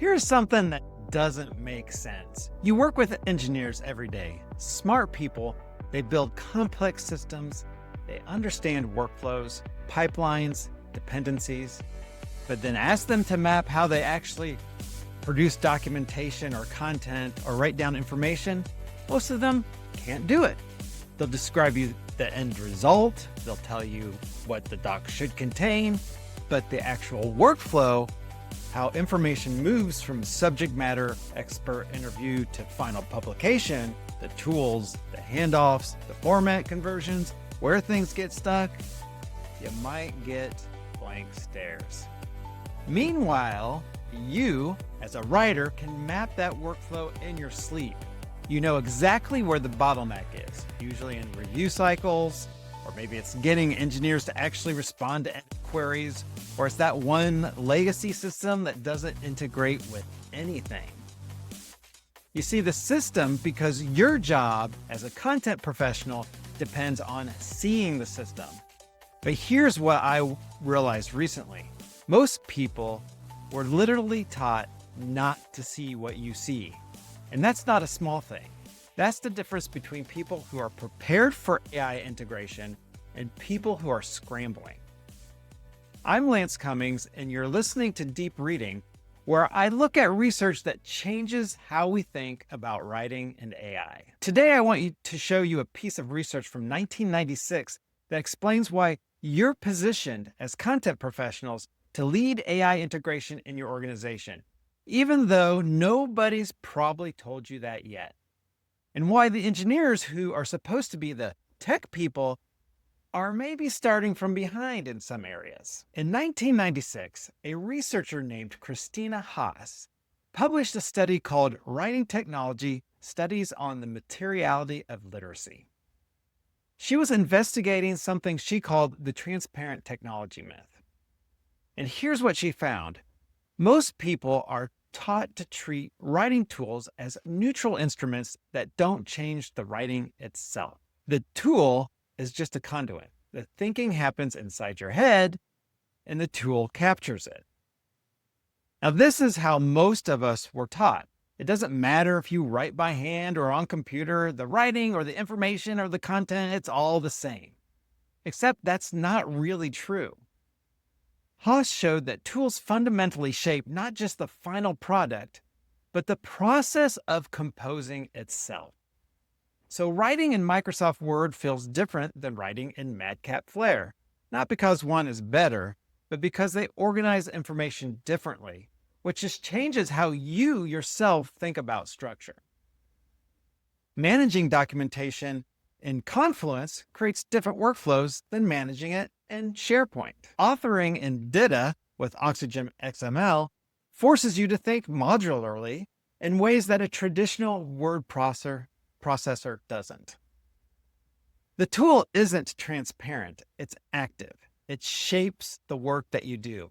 Here's something that doesn't make sense. You work with engineers every day, smart people. They build complex systems. They understand workflows, pipelines, dependencies, but then ask them to map how they actually produce documentation or content or write down information. Most of them can't do it. They'll describe you the end result. They'll tell you what the doc should contain, but the actual workflow, how information moves from subject matter expert interview to final publication, the tools, the handoffs, the format conversions, where things get stuck, you might get blank stares. Meanwhile, you, as a writer, can map that workflow in your sleep. You know exactly where the bottleneck is, usually in review cycles, or maybe it's getting engineers to actually respond to queries, or it's that one legacy system that doesn't integrate with anything. You see, the system, because your job as a content professional depends on seeing the system. But here's what I realized recently. Most people were literally taught not to see what you see. And that's not a small thing. That's the difference between people who are prepared for AI integration and people who are scrambling. I'm Lance Cummings, and you're listening to Deep Reading, where I look at research that changes how we think about writing and AI. Today, I want to show you a piece of research from 1996 that explains why you're positioned as content professionals to lead AI integration in your organization, even though nobody's probably told you that yet. And why the engineers who are supposed to be the tech people are maybe starting from behind in some areas. In 1996, a researcher named Christina Haas published a study called Writing Technology: Studies on the Materiality of Literacy. She was investigating something she called the transparent technology myth. And here's what she found. Most people are taught to treat writing tools as neutral instruments that don't change the writing itself. The tool is just a conduit. The thinking happens inside your head, and the tool captures it. Now, this is how most of us were taught. It doesn't matter if you write by hand or on computer, the writing or the information or the content, it's all the same. Except that's not really true. Haas showed that tools fundamentally shape not just the final product, but the process of composing itself. So writing in Microsoft Word feels different than writing in Madcap Flare, not because one is better, but because they organize information differently, which just changes how you yourself think about structure. Managing documentation in Confluence creates different workflows than managing it in SharePoint. Authoring in Dida with Oxygen XML forces you to think modularly in ways that a traditional word processor doesn't. The tool isn't transparent, it's active. It shapes the work that you do.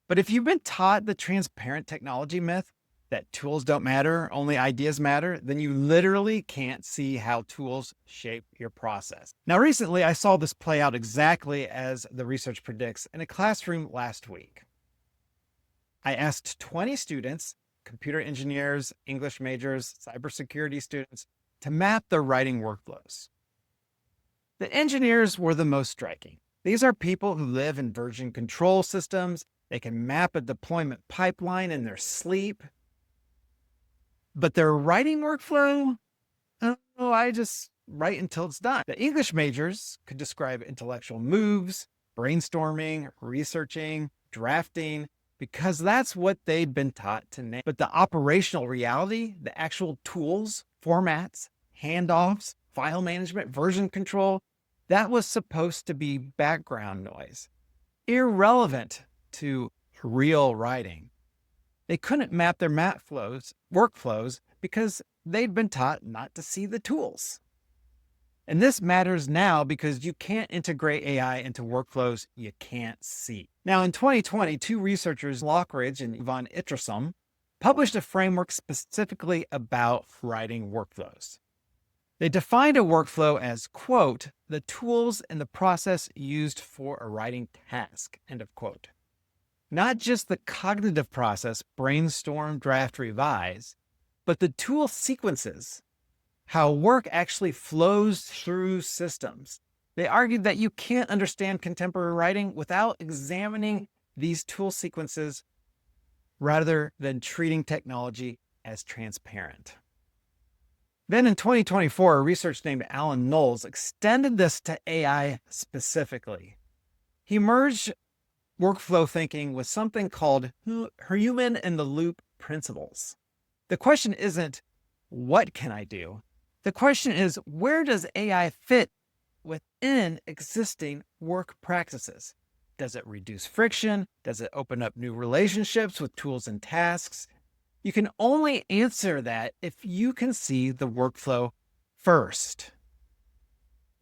But if you've been taught the transparent technology myth, that tools don't matter, only ideas matter, then you literally can't see how tools shape your process. Now, recently, I saw this play out exactly as the research predicts in a classroom last week. I asked 20 students, computer engineers, English majors, cybersecurity students, to map their writing workflows. The engineers were the most striking. These are people who live in version control systems. They can map a deployment pipeline in their sleep. But their writing workflow, I just write until it's done. The English majors could describe intellectual moves, brainstorming, researching, drafting, because that's what they'd been taught to name. But the operational reality, the actual tools, formats, handoffs, file management, version control, that was supposed to be background noise, irrelevant to real writing. They couldn't map their workflows because they'd been taught not to see the tools. And this matters now because you can't integrate AI into workflows you can't see. Now, in 2020, two researchers, Lockridge and Yvonne Ittersom, published a framework specifically about writing workflows. They defined a workflow as, quote, the tools and the process used for a writing task, end of quote. Not just the cognitive process, brainstorm, draft, revise, but the tool sequences, how work actually flows through systems. They argued that you can't understand contemporary writing without examining these tool sequences rather than treating technology as transparent. Then in 2024, a researcher named Alan Knowles extended this to AI specifically. He merged workflow thinking with something called human-in-the-loop principles. The question isn't, what can I do? The question is, where does AI fit within existing work practices? Does it reduce friction? Does it open up new relationships with tools and tasks? You can only answer that if you can see the workflow first.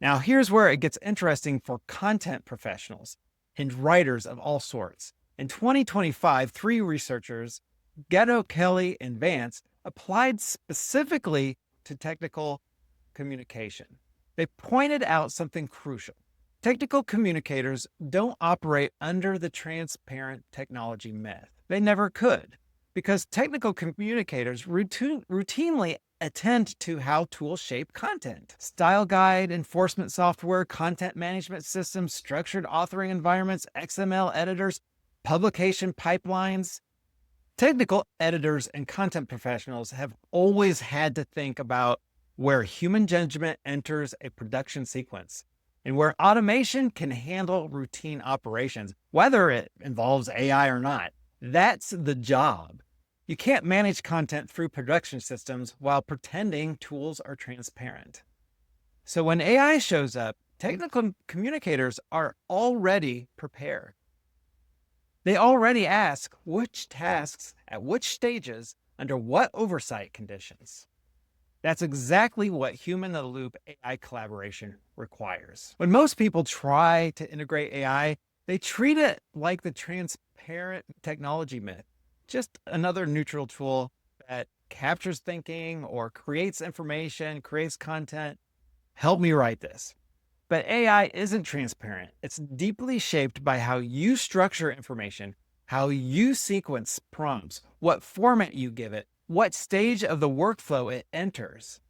Now, here's where it gets interesting for content professionals and writers of all sorts. In 2025, 3 researchers, Ghetto, Kelly, and Vance, applied specifically to technical communication. They pointed out something crucial. Technical communicators don't operate under the transparent technology myth. They never could, because technical communicators routinely attend to how tools shape content. Style guide, enforcement software, content management systems, structured authoring environments, XML editors, publication pipelines. Technical editors and content professionals have always had to think about where human judgment enters a production sequence and where automation can handle routine operations, whether it involves AI or not. That's the job. You can't manage content through production systems while pretending tools are transparent. So when AI shows up, technical communicators are already prepared. They already ask which tasks at which stages under what oversight conditions. That's exactly what human-in-the-loop AI collaboration requires. When most people try to integrate AI, they treat it like the transparent technology myth, just another neutral tool that captures thinking or creates information, creates content. Help me write this. But AI isn't transparent. It's deeply shaped by how you structure information, how you sequence prompts, what format you give it, what stage of the workflow it enters.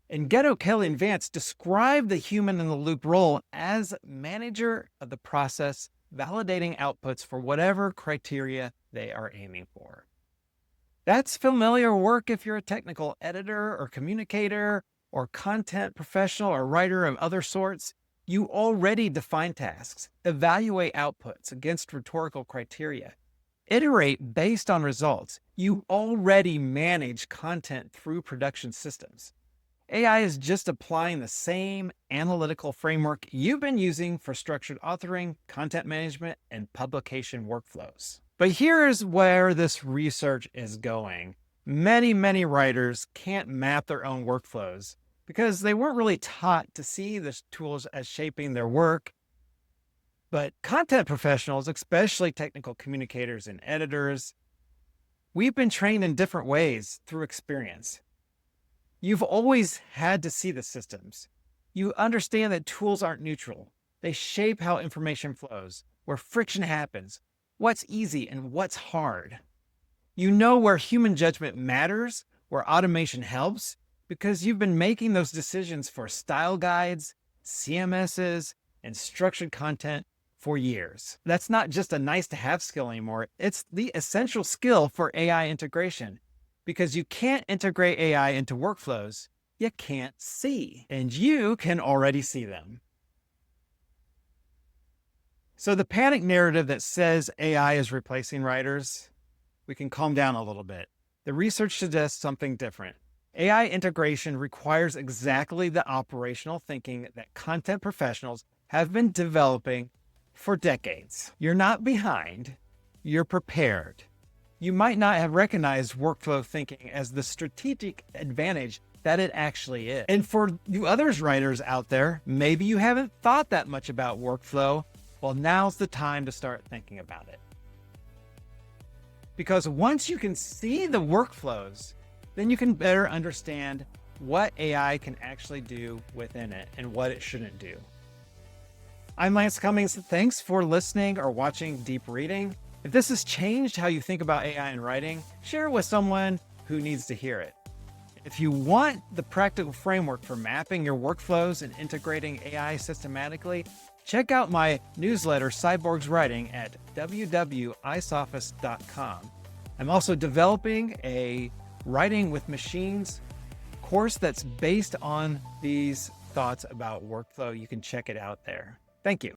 And Ghetto, Kelly, and Vance describe the human-in-the-loop role as manager of the process, validating outputs for whatever criteria they are aiming for. That's familiar work if you're a technical editor or communicator or content professional or writer of other sorts. You already define tasks, evaluate outputs against rhetorical criteria, iterate based on results. You already manage content through production systems. AI is just applying the same analytical framework you've been using for structured authoring, content management, and publication workflows. But here's where this research is going. Many writers can't map their own workflows because they weren't really taught to see the tools as shaping their work. But content professionals, especially technical communicators and editors, we've been trained in different ways through experience. You've always had to see the systems. You understand that tools aren't neutral. They shape how information flows, where friction happens, what's easy and what's hard. You know where human judgment matters, where automation helps, because you've been making those decisions for style guides, CMSs, and structured content for years. That's not just a nice to have skill anymore. It's the essential skill for AI integration, because you can't integrate AI into workflows you can't see, and you can already see them. So the panic narrative that says AI is replacing writers, we can calm down a little bit. The research suggests something different. AI integration requires exactly the operational thinking that content professionals have been developing for decades. You're not behind, you're prepared. You might not have recognized workflow thinking as the strategic advantage that it actually is. And for you others writers out there, maybe you haven't thought that much about workflow. Well, now's the time to start thinking about it. Because once you can see the workflows, then you can better understand what AI can actually do within it and what it shouldn't do. I'm Lance Cummings. Thanks for listening or watching Deep Reading. If this has changed how you think about AI in writing, share it with someone who needs to hear it. If you want the practical framework for mapping your workflows and integrating AI systematically, check out my newsletter, Cyborgs Writing, at www.isophist.com. I'm also developing a Writing with Machines course that's based on these thoughts about workflow. You can check it out there. Thank you.